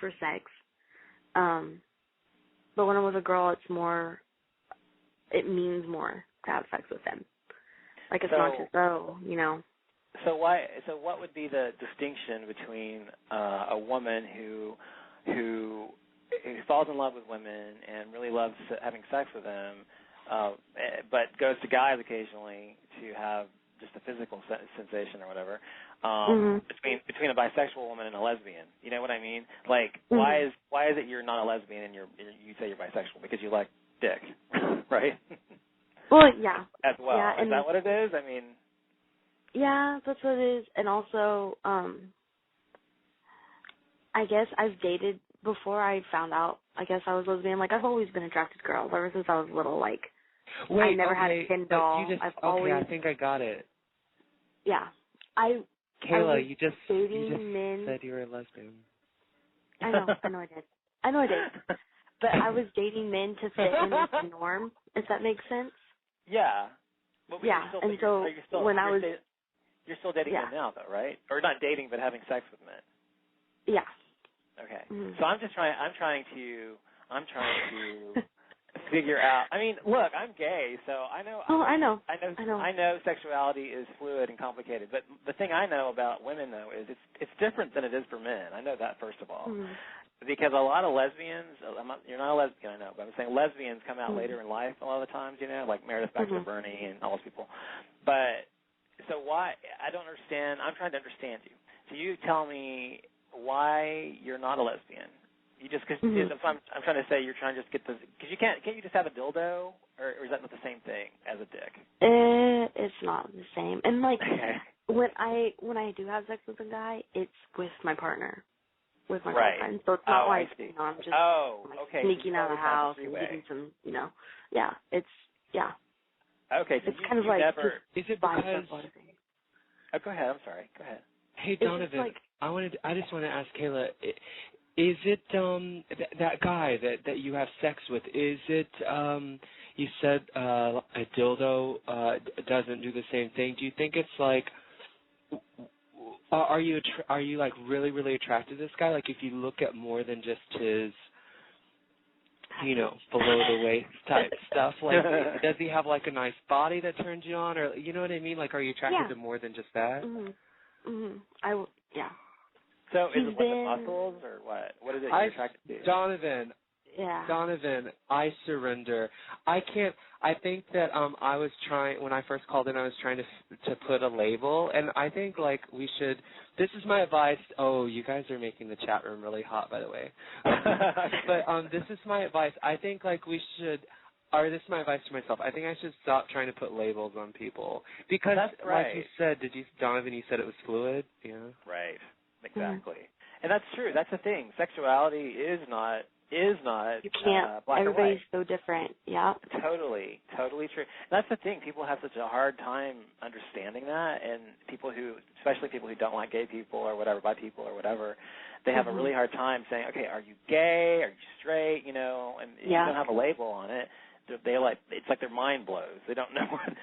for sex. But when I'm with a girl, it means more to have sex with them. Like, it's not just, So what would be the distinction between a woman who falls in love with women and really loves having sex with them, but goes to guys occasionally to have just a physical sensation or whatever, between a bisexual woman and a lesbian? You know what I mean? Like, why is it you're not a lesbian and you say you're bisexual? Because you like dick, right? Well, yeah. As well. Yeah, is that what it is? I mean... Yeah, that's what it is. And also, I guess I've dated before I found out, I guess I was lesbian. Like, I've always been attracted to girls ever since I was little. Like, I never had a Ken doll. I think I got it. Yeah. Kayla, you just said you were a lesbian. I know I did. But I was dating men to fit in with the norm, if that makes sense. Yeah. Well, yeah, and so when I was... You're still dating men now, though, right? Or not dating, but having sex with men. Yeah. Okay. So I'm trying to figure out. I mean, look, I'm gay, so I know. Oh, I know. I know sexuality is fluid and complicated, but the thing I know about women, though, is it's different than it is for men. I know that, first of all. Because a lot of lesbians, you're not a lesbian, I know, but I'm saying lesbians come out later in life a lot of the times, like Meredith Baxter Burney and all those people. But so why? I don't understand. I'm trying to understand you. So you tell me why you're not a lesbian. You just because I'm trying to say you're trying to just get the because you can't you just have a dildo or is that not the same thing as a dick? It's not the same. And like when I do have sex with a guy, it's with my partner. With my girlfriend, so it's not like I'm just sneaking out of the house and getting some, Okay, so it's kind of like never. Is it because? Oh, go ahead. I'm sorry. Go ahead. Hey, Donovan, I just want to ask Kayla, is it that guy that you have sex with? Is it you said a dildo doesn't do the same thing? Do you think it's like? Are you like really, really attracted to this guy? Like if you look at more than just his, below the waist type stuff, like does he have like a nice body that turns you on, or you know what I mean? Like are you attracted to more than just that? Yeah. So is it the muscles or what? What is it you're attracted to? Donovan. Yeah. Donovan, I surrender. I can't. I think that I was trying when I first called in. I was trying to put a label, and I think like we should. This is my advice. Oh, you guys are making the chat room really hot, by the way. But this is my advice. I think like we should. Or this is my advice to myself. I think I should stop trying to put labels on people because, like you said, Donovan? You said it was fluid. Yeah. Right. Exactly. And that's true. That's the thing. Sexuality is not. You can't. Black everybody's so different. Yeah. Totally true. And that's the thing. People have such a hard time understanding that, and especially people who don't like gay people or whatever, bi people or whatever, they have a really hard time saying, okay, are you gay? Are you straight? And if you don't have a label on it, they like it's like their mind blows. They don't know what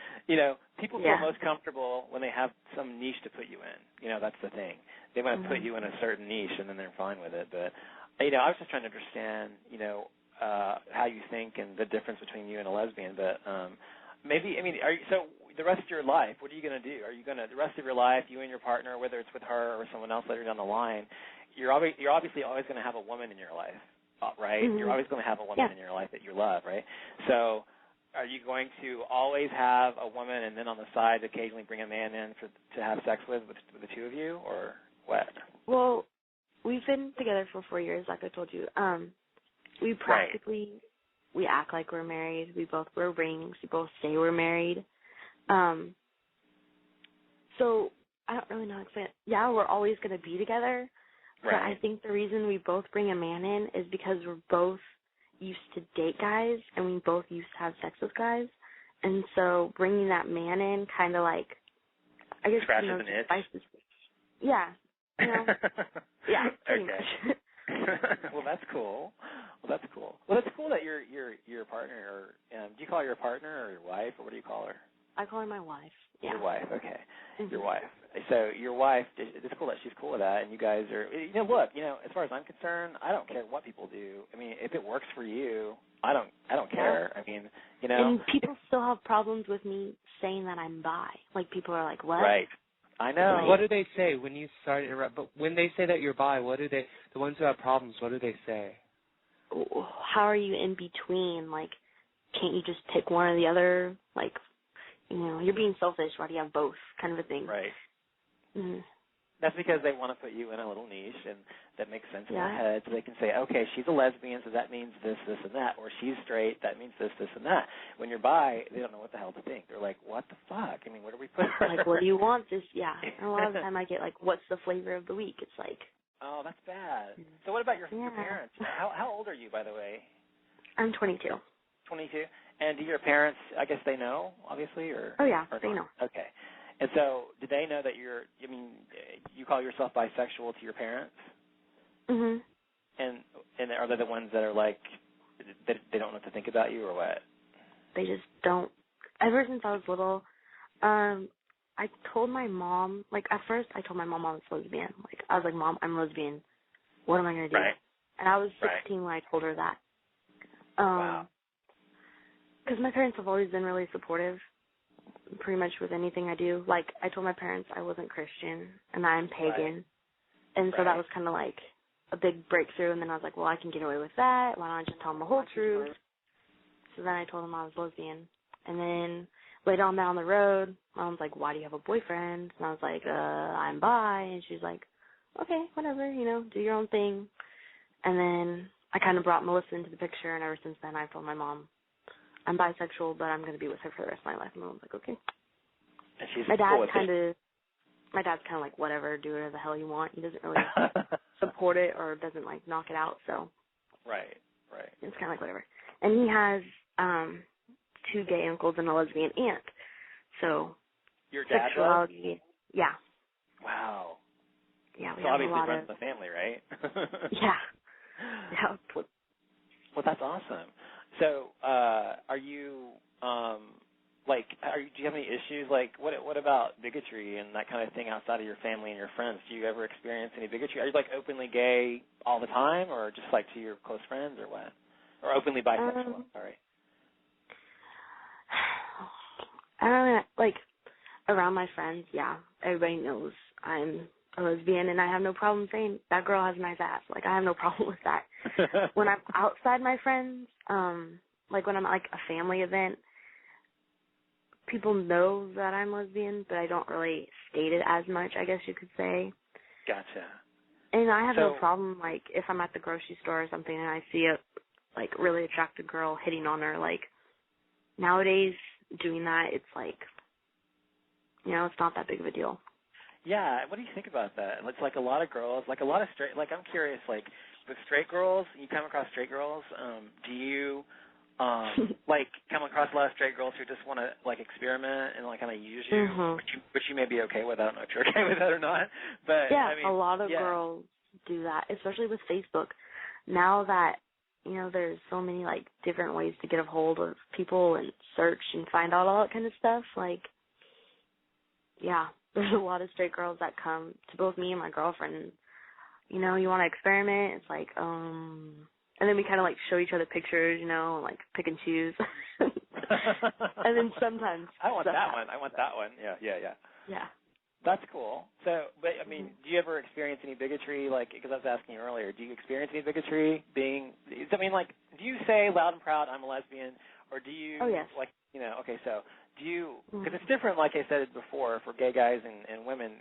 People feel most comfortable when they have some niche to put you in. That's the thing. They want to put you in a certain niche, and then they're fine with it, but. I was just trying to understand, how you think and the difference between you and a lesbian. But so the rest of your life, what are you going to do? Are you going to, the rest of your life, you and your partner, whether it's with her or someone else later down the line, you're obviously always going to have a woman in your life, right? You're always going to have a woman in your life that you love, right? So are you going to always have a woman and then on the side occasionally bring a man in to have sex with the two of you, or what? Well, we've been together for 4 years, like I told you. We we act like we're married. We both wear rings. We both say we're married. So I don't really know how to explain it. Yeah, we're always going to be together. But I think the reason we both bring a man in is because we're both used to date guys, and we both used to have sex with guys. And so bringing that man in kind of like, I guess, scratches an itch. Yeah. Yeah, pretty much. Well, that's cool. Well, it's cool that your partner, or do you call her your partner or your wife, or what do you call her? I call her my wife. Yeah. Your wife, okay. Mm-hmm. Your wife. So your wife, it's cool that she's cool with that, and you guys are, look, as far as I'm concerned, I don't care what people do. I mean, if it works for you, I don't care. I mean, And people still have problems with me saying that I'm bi. Like, people are like, what? Right. I know. What do they say when you start interrupt? But when they say that you're bi, what do they? The ones who have problems, what do they say? How are you in between? Like, can't you just pick one or the other? Like, you're being selfish. Why do you have both? Kind of a thing. Right. Mm-hmm. That's because they want to put you in a little niche, and that makes sense in their Yeah. head. So they can say, okay, she's a lesbian, so that means this, this, and that. Or she's straight, that means this, this, and that. When you're bi, they don't know what the hell to think. They're like, what the fuck? I mean, where do we put her? Like, what do you want? Yeah. And a lot of the time I get, like, what's the flavor of the week? It's like. Oh, that's bad. So what about your parents? How old are you, by the way? I'm 22. 22? And do your parents, I guess they know, obviously? Or Oh, yeah, or they know. Okay. And so do they know that you call yourself bisexual to your parents? Mm-hmm. And are they the ones that are like, they don't know what to think about you or what? They just don't. Ever since I was little, I told my mom, like, at first I told my mom I was lesbian. Like, I was like, Mom, I'm lesbian. What am I going to do? Right. And I was 16 when I told her that. Wow. Because my parents have always been really supportive, pretty much with anything I do. Like, I told my parents I wasn't Christian and I'm pagan. Right. And so that was kind of like a big breakthrough. And then I was like, well, I can get away with that. Why don't I just tell them the whole truth? So then I told them I was lesbian. And then later on down the road, Mom's like, why do you have a boyfriend? And I was like, I'm bi. And she's like, okay, whatever, do your own thing. And then I kind of brought Melissa into the picture, and ever since then I've told my mom I'm bisexual, but I'm going to be with her for the rest of my life. And Mom's like, okay. And she's my dad's cool with kind of like, whatever, do whatever the hell you want. He doesn't really support it or doesn't, like, knock it out, so. Right. It's kind of like whatever. And he has 2 gay uncles and a lesbian aunt. So. Your dad sexuality, does? Yeah. Wow. Yeah, we so have obviously a lot runs of. the family, right? Yeah. Well, that's awesome. So, are you, do you have any issues? Like, what about bigotry and that kind of thing outside of your family and your friends? Do you ever experience any bigotry? Are you, like, openly gay all the time, or just, like, to your close friends, or what? Or openly bisexual, I'm sorry. I don't know, like, around my friends, yeah, everybody knows I'm a lesbian, and I have no problem saying that girl has a nice ass. Like, I have no problem with that. When I'm outside my friends, like when I'm at, like, a family event, people know that I'm lesbian, but I don't really state it as much, I guess you could say. Gotcha. And I have no problem, like, if I'm at the grocery store or something and I see a, like, really attractive girl hitting on her, like, nowadays doing that, it's like, it's not that big of a deal. Yeah, what do you think about that? It's like a lot of girls, like a lot of straight, like I'm curious, like with straight girls, you come across straight girls, do you, like come across a lot of straight girls who just want to like experiment and like kind of use you, which you may be okay with. I don't know if you're okay with that or not. But yeah, I mean, a lot of girls do that, especially with Facebook. Now that, there's so many like different ways to get a hold of people and search and find out all that kind of stuff, like, yeah, there's a lot of straight girls that come to both me and my girlfriend and, you want to experiment. It's like, and then we kind of like show each other pictures, and like pick and choose. And then sometimes I want that one. I want that one. Yeah. That's cool. So, but I mean, do you ever experience any bigotry? Like, because I was asking you earlier, do you experience any bigotry being? I mean, like, do you say loud and proud, "I'm a lesbian," or do you? Oh, yes. Like, okay, so do you? Because it's different. Like I said before, for gay guys and women,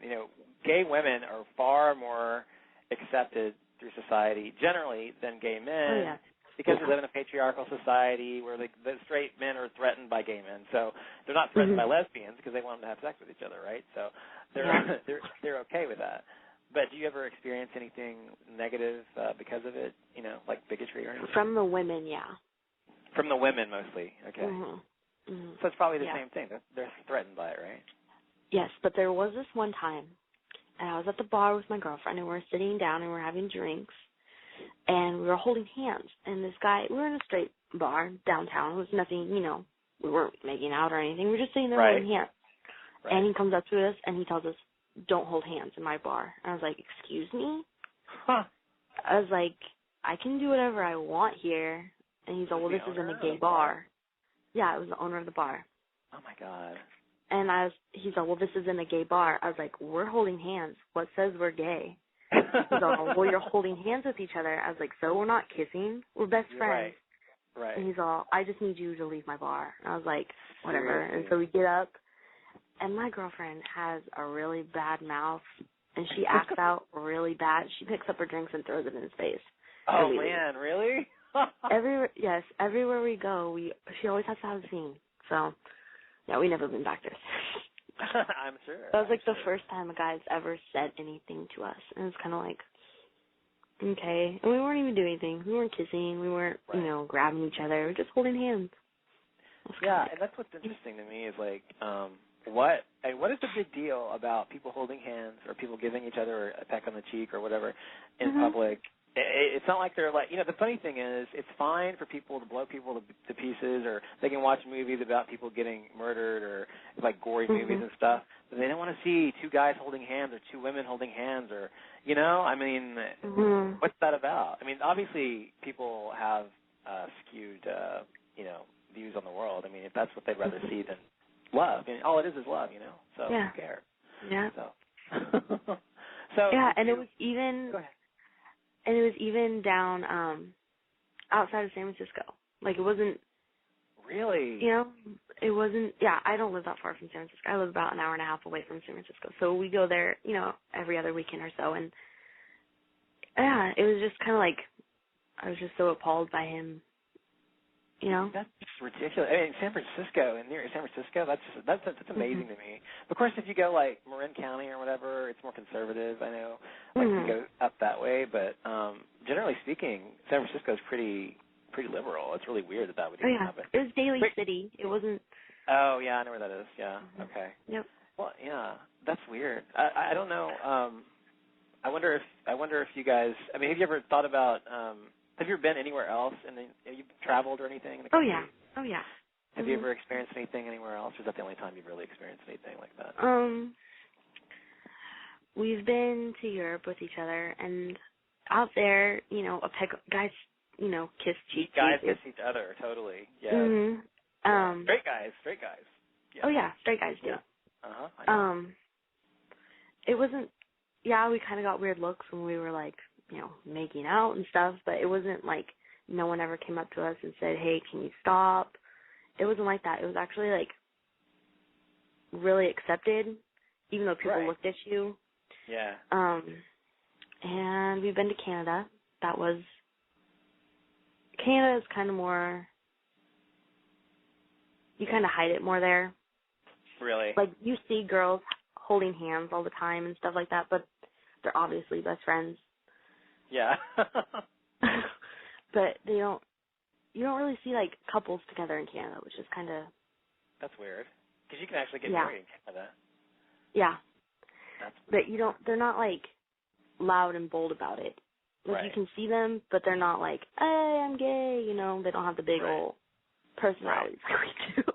gay women are far more accepted through society generally than gay men. Oh, yeah. Because we live in a patriarchal society where the straight men are threatened by gay men, so they're not threatened by lesbians because they want them to have sex with each other, right? So they're okay with that. But do you ever experience anything negative because of it? Like bigotry or anything? From the women, yeah. From the women mostly, okay. So it's probably the same thing. They're threatened by it, right? Yes, but there was this one time, and I was at the bar with my girlfriend, and we were sitting down and we were having drinks. And we were holding hands, and this guy, we were in a straight bar downtown. It was nothing, we weren't making out or anything. We were just sitting there holding hands. Right. And he comes up to us and he tells us, don't hold hands in my bar. And I was like, excuse me? Huh. I was like, I can do whatever I want here. And he's like, well, this isn't a gay bar. Yeah, it was the owner of the bar. Oh, my God. And he's like, well, this isn't a gay bar. I was like, we're holding hands. What says we're gay? He's like, well, you're holding hands with each other. I was like, so we're not kissing? We're best friends. Right. And he's all, I just need you to leave my bar. And I was like, whatever. Seriously? And so we get up, and my girlfriend has a really bad mouth, and she acts out really bad. She picks up her drinks and throws it in his face. Oh, man, really? Everywhere we go, she always has to have a scene. So, yeah, we never been back there. I'm sure. That was like the first time a guy's ever said anything to us. And it was kind of like, okay. And we weren't even doing anything. We weren't kissing. We weren't, grabbing each other. We were just holding hands. Yeah, and that's what's interesting to me is like, what is the big deal about people holding hands or people giving each other a peck on the cheek or whatever in public? It's not like they're like, the funny thing is it's fine for people to blow people to pieces, or they can watch movies about people getting murdered or like gory movies and stuff, but they don't want to see two guys holding hands or two women holding hands or, what's that about? I mean, obviously people have skewed, views on the world. I mean, if that's what they'd rather see than love, I mean, all it is love, so who cares? Yeah. So yeah, and it was even... Go ahead. And it was even down outside of San Francisco. Like, it wasn't... Really? It wasn't... Yeah, I don't live that far from San Francisco. I live about an hour and a half away from San Francisco. So we go there, every other weekend or so. And, yeah, it was just kind of like... I was just so appalled by him, That's ridiculous. I mean, San Francisco, and near San Francisco, that's amazing to me. Of course, if you go, like, Marin County or whatever, it's more conservative, I know. Like, you go up that way. But generally speaking, San Francisco is pretty liberal. It's really weird that would even happen. It was Daly City. It wasn't... Oh, yeah, I know where that is. Yeah, okay. Yep. Well, yeah, that's weird. I don't know. I wonder if you guys... I mean, have you ever thought about... have you ever been anywhere else? And have you traveled or anything in the country? Oh, yeah. Have you ever experienced anything anywhere else, or is that the only time you've really experienced anything like that? We've been to Europe with each other, and out there, guys, kiss cheek. Guys kiss each other, totally. Yeah. Straight guys. Yeah. Oh yeah, straight guys do. Yeah. It wasn't. Yeah, we kind of got weird looks when we were like, making out and stuff, but it wasn't like no one ever came up to us and said, "Hey, can you stop?" It wasn't like that. It was actually like really accepted, even though people looked at you. Yeah. And we've been to Canada. Canada is kind of more, you kind of hide it more there. Really? Like, you see girls holding hands all the time and stuff like that, but they're obviously best friends. Yeah. But you don't really see, like, couples together in Canada, which is kind of... That's weird. Because you can actually get married in Canada. Yeah. That's but they're not, like, loud and bold about it. Like, you can see them, but they're not like, hey, I'm gay, they don't have the big old personalities like we do.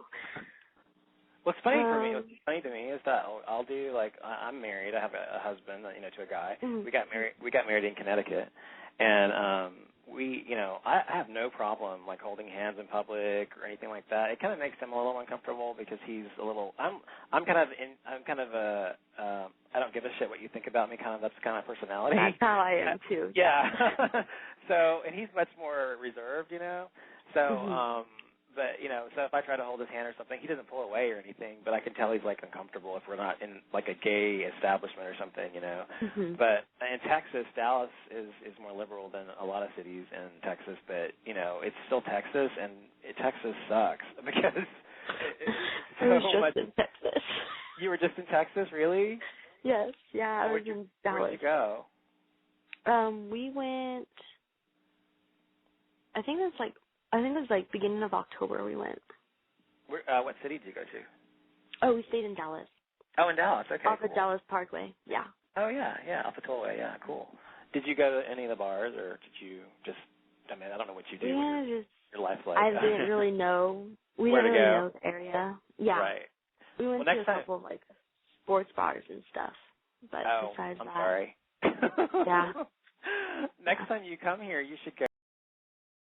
What's funny to me is that I'll do, like, I'm married. I have a husband, to a guy. We got married in Connecticut, and I have no problem like holding hands in public or anything like that. It kind of makes him a little uncomfortable because he's a little. I'm kind of a I don't give a shit what you think about me. That's kind of personality. That's how I am too. Yeah. So, and he's much more reserved, So, but so if I try to hold his hand or something, he doesn't pull away or anything. But I can tell he's like uncomfortable if we're not in like a gay establishment or something, But in Texas, Dallas is more liberal than a lot of cities in Texas. But it's still Texas, and Texas sucks because I was just in Texas. You were just in Texas, really? Yes. Yeah, I was in Dallas. Where'd you go? We went. I think it was like beginning of October we went. What city did you go to? Oh, we stayed in Dallas. Oh, in Dallas. Okay. Off of Dallas Parkway. Yeah. Oh yeah, off the tollway. Yeah, cool. Did you go to any of the bars, or did you just? I mean, I don't know what you do. Yeah, your life like. I didn't really know. We Where didn't to really go? know the area. Yeah. Right. We went to a couple of like sports bars and stuff. But besides I'm that, sorry. yeah. Next time you come here, you should go